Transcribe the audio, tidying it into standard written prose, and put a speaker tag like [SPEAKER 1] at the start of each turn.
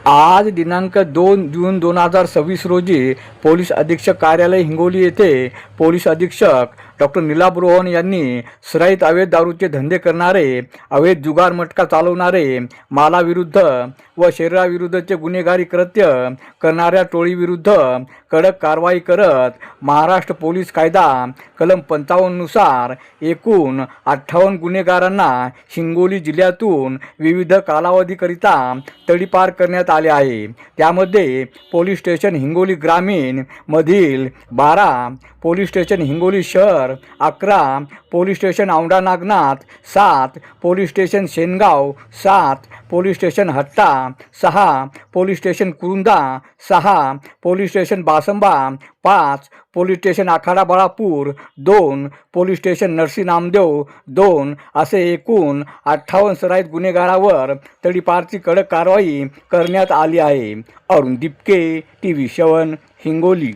[SPEAKER 1] आज दिनांक 2 जून 2026 रोजी पोलीस अधीक्षक कार्यालय हिंगोली येथे पोलीस अधीक्षक डॉक्टर नीलाभ रोहन यांनी सराईत अवैध दारूचे धंदे करणारे, अवैध जुगार मटका चालवणारे, मालाविरुद्ध व शरीराविरुद्धचे गुन्हेगारी कृत्य करणाऱ्या टोळीविरुद्ध कडक कारवाई करत महाराष्ट्र पोलीस कायदा कलम 55 नुसार एकूण 58 गुन्हेगारांना हिंगोली जिल्ह्यातून विविध कालावधीकरिता तडीपार करण्यात आले आहे। त्यामध्ये पोलीस स्टेशन हिंगोली ग्रामीण मधील 12, पोलीस स्टेशन हिंगोली शहर 11, police station Aundha Nagnath 7, police station Shengaon 7, police station Hatta 6, police station Kurunda 6, police station Basamba 5, police station Akhada Balapur 2, police station Narsi Namdev 2 असे एकूण 58 सराईत गुन्हेगारावर तडीपारची कडक कारवाई करण्यात आली आहे। अरुण दिपके, TV7 हिंगोली।